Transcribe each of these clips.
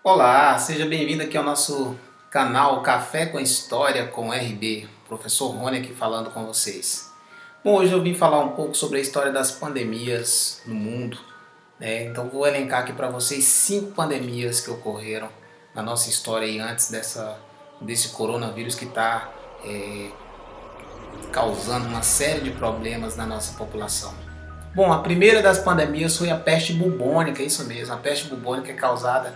Olá, seja bem-vindo aqui ao nosso canal Café com História com RB, professor Rony aqui falando com vocês. Bom, hoje eu vim falar um pouco sobre a história das pandemias no mundo, né? Então vou elencar aqui para vocês 5 pandemias que ocorreram na nossa história aí antes desse coronavírus que está causando uma série de problemas na nossa população. Bom, a primeira das pandemias foi a peste bubônica, isso mesmo, a peste bubônica é causada,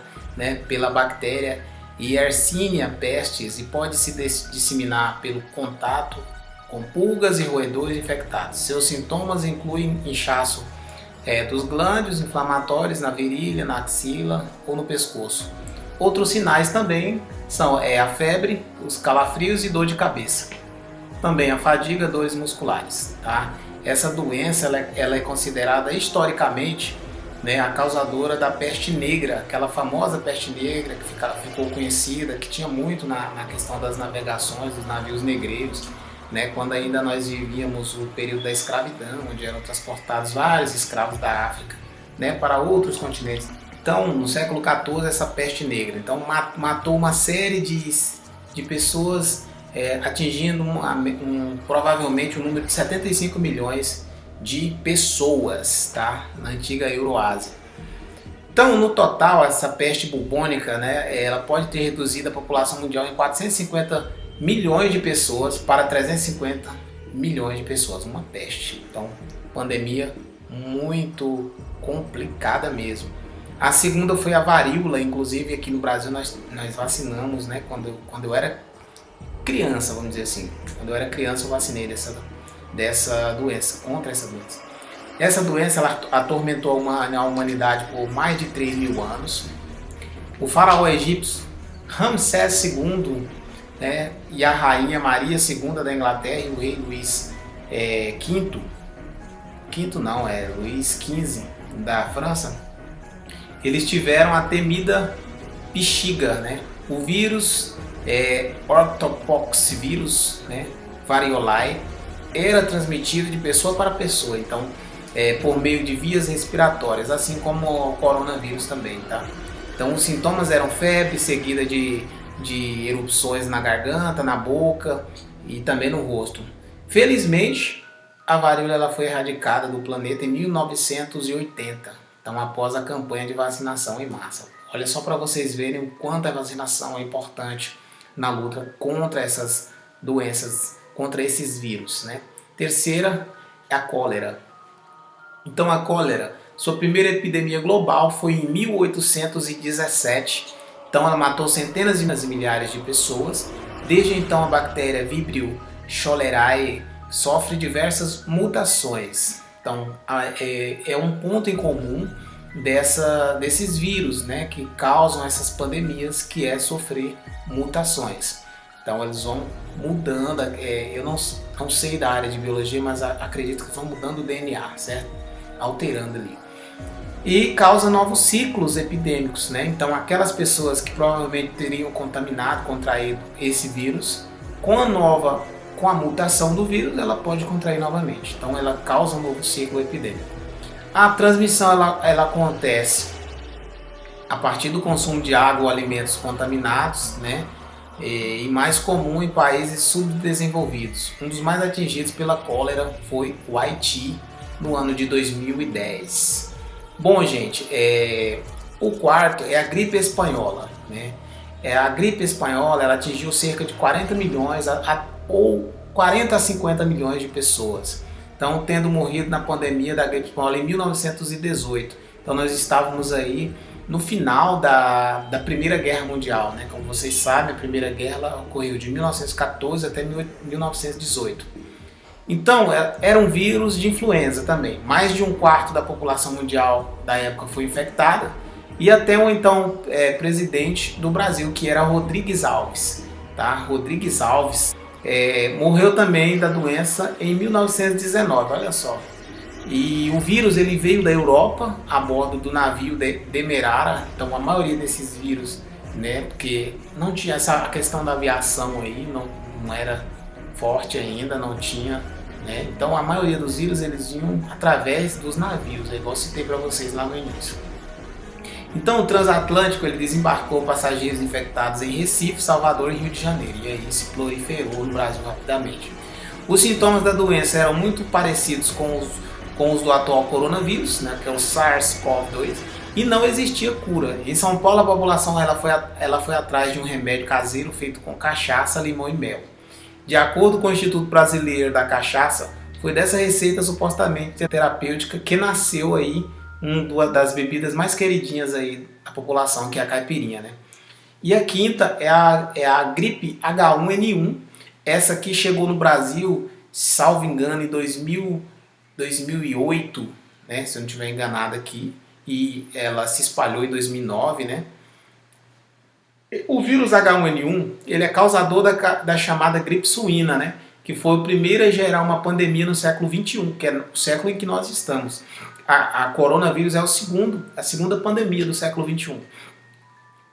pela bactéria Yersinia pestis e pode se disseminar pelo contato com pulgas e roedores infectados. Seus sintomas incluem inchaço dos glândulos inflamatórios na virilha, na axila ou no pescoço. Outros sinais também são a febre, os calafrios e dor de cabeça. Também a fadiga, dores musculares. Tá? Essa doença ela é considerada historicamente a causadora da peste negra, aquela famosa peste negra que ficou conhecida, que tinha muito na questão das navegações dos navios negreiros, quando ainda nós vivíamos o período da escravidão, onde eram transportados vários escravos da África para outros continentes. Então, no século XIV, essa peste negra matou uma série de pessoas, atingindo provavelmente um número de 75 milhões de pessoas, tá? Na antiga Euroásia. Então, no total, essa peste bubônica, ela pode ter reduzido a população mundial em 450 milhões de pessoas para 350 milhões de pessoas, uma peste. Então, pandemia muito complicada mesmo. A segunda foi a varíola, inclusive aqui no Brasil nós vacinamos, quando eu era criança, vamos dizer assim. Quando eu era criança eu vacinei dessa doença, contra essa doença. Essa doença ela atormentou a humanidade por mais de 3 mil anos. O faraó egípcio Ramsés II, e a rainha Maria II da Inglaterra e o rei Luís Luís XV da França, eles tiveram a temida bexiga, o vírus orthopox vírus, variolae, era transmitido de pessoa para pessoa, então por meio de vias respiratórias, assim como o coronavírus também, tá? Então os sintomas eram febre seguida de erupções na garganta, na boca e também no rosto. Felizmente, a varíola ela foi erradicada do planeta em 1980, então após a campanha de vacinação em massa. Olha só para vocês verem o quanto a vacinação é importante na luta contra essas doenças, contra esses vírus. Terceira é a cólera. Então a cólera, sua primeira epidemia global foi em 1817. Então ela matou centenas de milhares de pessoas. Desde então a bactéria Vibrio cholerae sofre diversas mutações. Então é um ponto em comum desses vírus, que causam essas pandemias, que é sofrer mutações. Então eles vão mudando, eu não sei da área de biologia, mas acredito que vão mudando o DNA, certo? Alterando ali. E causa novos ciclos epidêmicos, Então aquelas pessoas que provavelmente teriam contraído esse vírus, com a mutação do vírus, ela pode contrair novamente. Então ela causa um novo ciclo epidêmico. A transmissão ela acontece a partir do consumo de água ou alimentos contaminados, e mais comum em países subdesenvolvidos. Um dos mais atingidos pela cólera foi o Haiti, no ano de 2010. Bom, gente, o quarto é a gripe espanhola. A gripe espanhola ela atingiu cerca de 40 milhões ou 40 a 50 milhões de pessoas. Então, tendo morrido na pandemia da gripe espanhola em 1918. Então, nós estávamos aí no final da Primeira Guerra Mundial, Como vocês sabem, a Primeira Guerra ocorreu de 1914 até 1918. Então, era um vírus de influenza também. Mais de um quarto da população mundial da época foi infectada. E até o então presidente do Brasil, que era Rodrigues Alves. Tá? Rodrigues Alves morreu também da doença em 1919, olha só. E o vírus ele veio da Europa a bordo do navio Demerara. Então a maioria desses vírus, porque não tinha essa questão da aviação aí, não era forte ainda, não tinha, Então a maioria dos vírus eles vinham através dos navios, igual eu citei para vocês lá no início. Então o transatlântico ele desembarcou passageiros infectados em Recife, Salvador e Rio de Janeiro, e aí se proliferou no Brasil rapidamente. Os sintomas da doença eram muito parecidos com os do atual coronavírus, né, que é o SARS-CoV-2, e não existia cura. Em São Paulo a população ela foi atrás de um remédio caseiro feito com cachaça, limão e mel. De acordo com o Instituto Brasileiro da Cachaça, foi dessa receita supostamente terapêutica que nasceu aí uma das bebidas mais queridinhas aí da população, que é a caipirinha, né? E a quinta é a gripe H1N1, essa que chegou no Brasil, salvo engano, em 2008, né? Se eu não estiver enganado aqui, e ela se espalhou em 2009, né? O vírus H1N1 ele é causador da chamada gripe suína, né? Que foi o primeiro a gerar uma pandemia no século XXI, que é o século em que nós estamos. A coronavírus é a segunda pandemia do século XXI.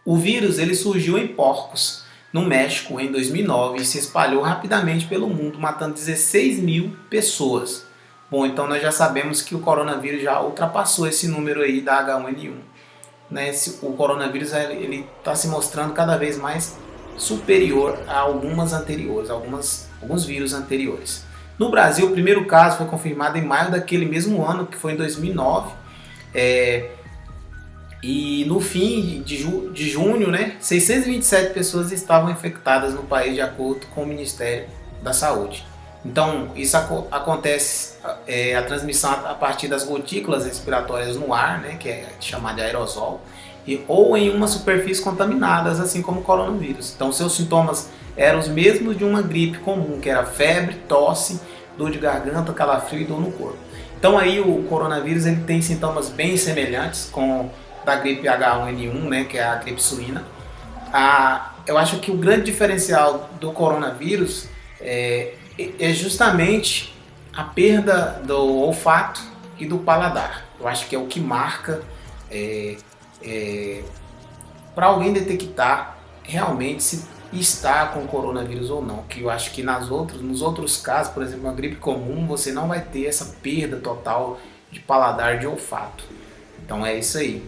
O vírus ele surgiu em porcos, no México, em 2009, e se espalhou rapidamente pelo mundo, matando 16 mil pessoas. Bom, então nós já sabemos que o coronavírus já ultrapassou esse número aí da H1N1. Né? O coronavírus ele está se mostrando cada vez mais superior a alguns vírus anteriores. No Brasil, o primeiro caso foi confirmado em maio daquele mesmo ano, que foi em 2009. E no fim de junho, né, 627 pessoas estavam infectadas no país, de acordo com o Ministério da Saúde. Então, isso acontece, a transmissão a partir das gotículas respiratórias no ar, né, que é chamada de aerosol, ou em uma superfície contaminadas, assim como o coronavírus. Então, seus sintomas eram os mesmos de uma gripe comum, que era febre, tosse, dor de garganta, calafrio e dor no corpo. Então, aí o coronavírus ele tem sintomas bem semelhantes com da gripe H1N1, né, que é a gripe suína. Eu acho que o grande diferencial do coronavírus é justamente a perda do olfato e do paladar. Eu acho que é o que marca para alguém detectar realmente se está com coronavírus ou não. Que eu acho que nos outros casos, por exemplo, uma gripe comum, você não vai ter essa perda total de paladar, de olfato. Então é isso aí.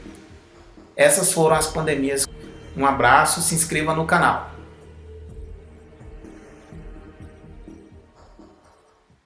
Essas foram as pandemias. Um abraço, se inscreva no canal.